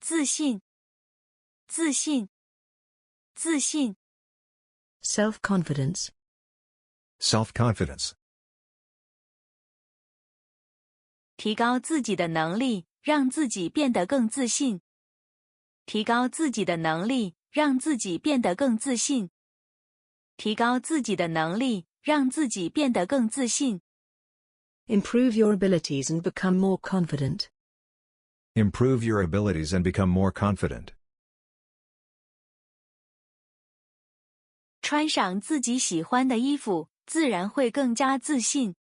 自信，自信，自信。Self-confidence. Self-confidence. 提高自己的能力，让自己变得更自信。提高自己的能力，让自己变得更自信。提高自己的能力，让自己变得更自信。Improve your abilities and become more confident. Improve your abilities and become more confident. 穿上自己喜欢的衣服，自然会更加自信。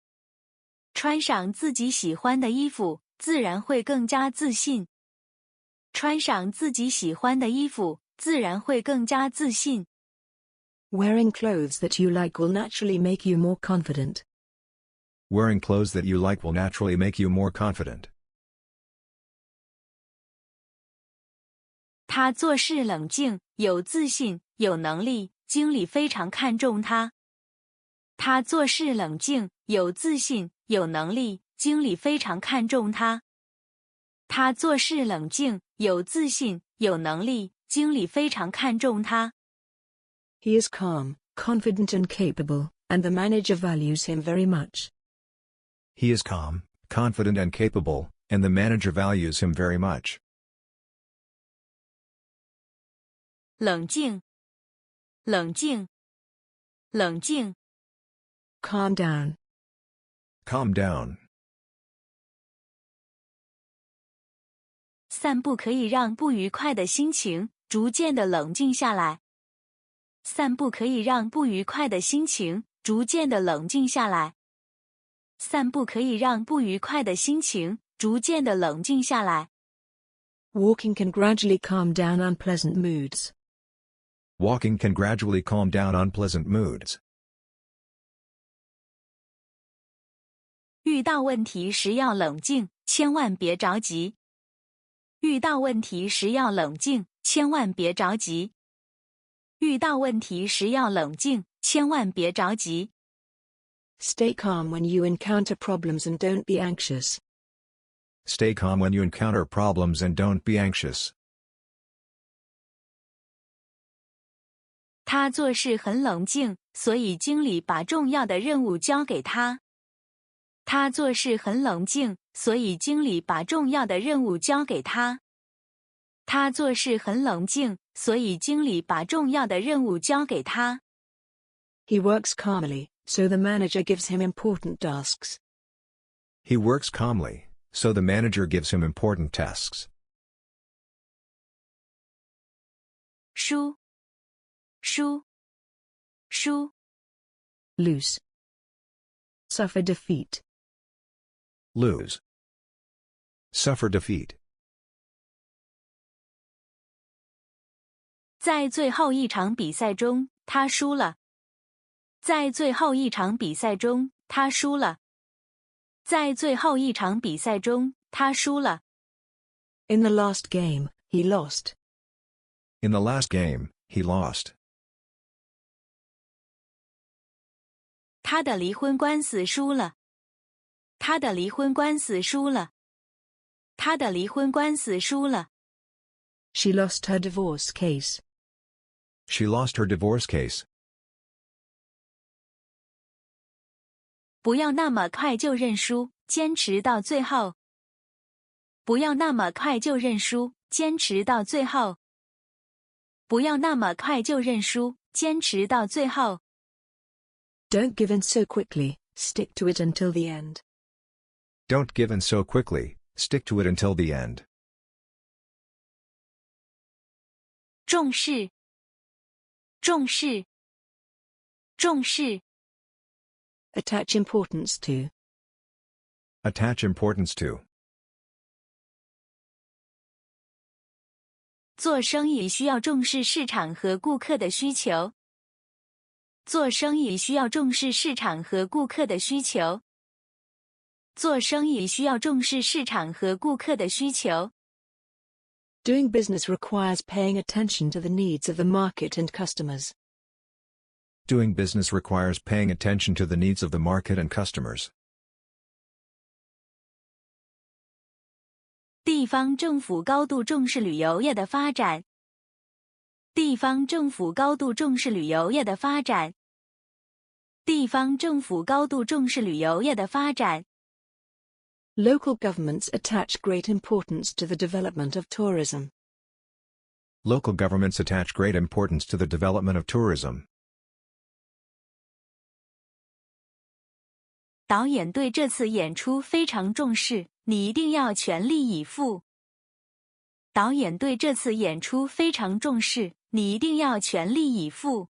穿上自己喜欢的衣服，自然会更加自信。穿上自己喜欢的衣服，自然会更加自信。Wearing clothes that you like will naturally make you more confident. Wearing clothes that you like will naturally make you more confident. 他做事冷静，有自信，有能力，经理非常看重他。他做事冷静，有自信，有能力，经理非常看重他。他做事冷静，有自信，有能力，经理非常看重他。He is calm, confident and capable, and the manager values him very much. He is calm, confident and capable, and the manager values him very much. 冷静，冷静，冷静。Calm down. Calm down. 散步可以让不愉快的心情逐渐的冷静下来。散步可以让不愉快的心情逐渐的冷静下来。散步可以让不愉快的心情逐渐的冷静下来。Walking can gradually calm down unpleasant moods. Walking can gradually calm down unpleasant moods. 遇到问题时要冷静，千万别着急。遇到问题时要冷静，千万别着急。遇到问题时要冷静，千万别着急。Stay calm when you encounter problems and don't be anxious. Stay calm when you encounter problems and don't be anxious. 他做事很冷静，所以经理把重要的任务交给他。他做事很冷静，所以经理把重要的任务交给他。他做事很冷静，所以经理把重要的任务交给他。He works calmly, so the manager gives him important tasks. He works calmly, so the manager gives him important tasks. 输，输，输。Lose. Suffer defeat. Lose. Suffer defeat. 在最后一场比赛中，他输了。在最后一场比赛中，他输了。在最后一场比赛中，他输了。In the last game, he lost. In the last game, he lost. 他的离婚官司输了。他的离婚官司输了。他的离婚官司输了。She lost her divorce case. She lost her divorce case. 不要那么快就认输，坚持到最后。不要那么快就认输，坚持到最后。不要那么快就认输，坚持到最后。Don't give in so quickly, stick to it until the end. Don't give in so quickly, stick to it until the end. 重视，重视，重视。Attach importance to. Attach importance to. 做生意需要重视市场和顾客的需求。做生意需要重视市场和顾客的需求。做生意需要重视市场和顾客的需求。Doing business requires paying attention to the needs of the market and customers. Doing business requires paying attention to the needs of the market and customers. 地方政府高度重视旅游业的发展。地方政府高度重视旅游业的发展。地方政府高度重视旅游业的发展。Local governments attach great importance to the development of tourism. Local governments attach great importance to the development of tourism. 导演对这次演出非常重视，你一定要全力以赴。导演对这次演出非常重视，你一定要全力以赴。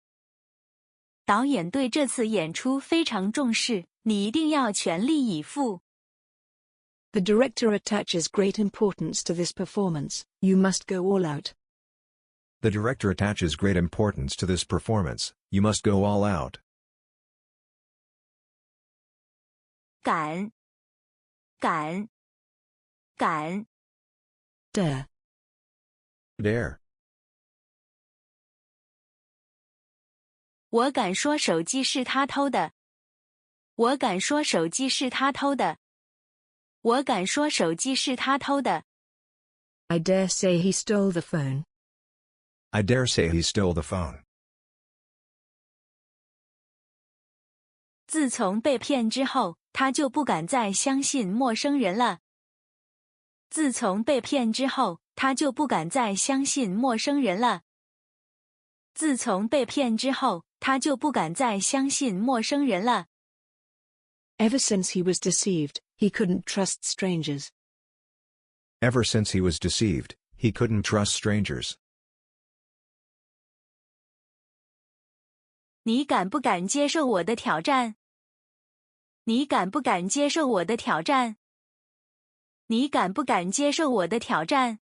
导演对这次演出非常重视，你一定要全力以赴。The director attaches great importance to this performance. You must go all out. The director attaches great importance to this performance. You must go all out. 敢 Dare. Dare. 我敢说手机是他偷的。我敢说手机是他偷的。我敢说手机是他偷的。I dare say he stole the phone. I dare say he stole the phone. 自从被骗之后，他就不敢再相信陌生人了。自从被骗之后，他就不敢再相信陌生人了。自从被骗之后，他就不敢再相信陌生人了。Ever since he was deceived, he couldn't trust strangers. Ever since he was deceived, he couldn't trust strangers. 你敢不敢接受我的挑战？你敢不敢接受我的挑战？你敢不敢接受我的挑战？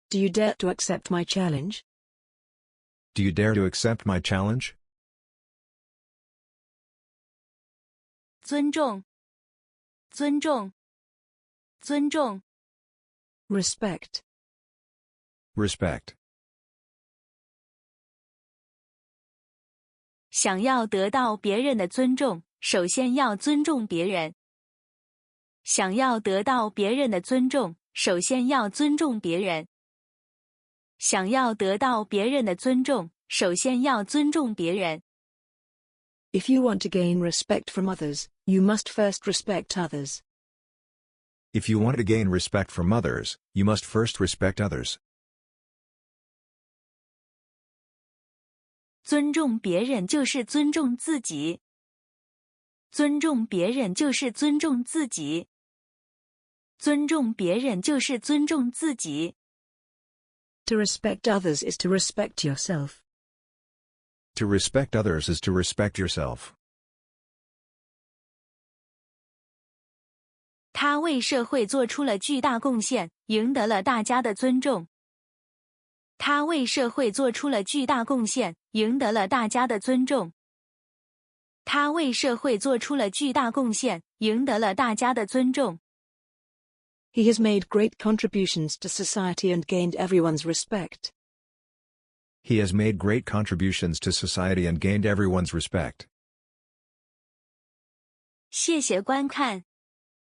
Do you dare to accept my challenge? Do you dare to accept my challenge? 尊重，尊重，尊重。Respect. Respect. 想要得到别人的尊重，首先要尊重别人。想要得到别人的尊重，首先要尊重别人。想要得到别人的尊重，首先要尊重别人。If you want to gain respect from others, you must first respect others. If you want to gain respect from others, you must first respect others. 尊重别人就是尊重自己。尊重别人就是尊重自己。尊重别人就是尊重自己。To respect others is to respect yourself. To respect others is to respect yourself. 他为社会做出了巨大贡献，赢得了大家的尊重。他为社会做出了巨大贡献，赢得了大家的尊重。他为社会做出了巨大贡献，赢得了大家的尊重。He has made great contributions to society and gained everyone's respect. He has made great contributions to society and gained everyone's respect. 谢谢观看。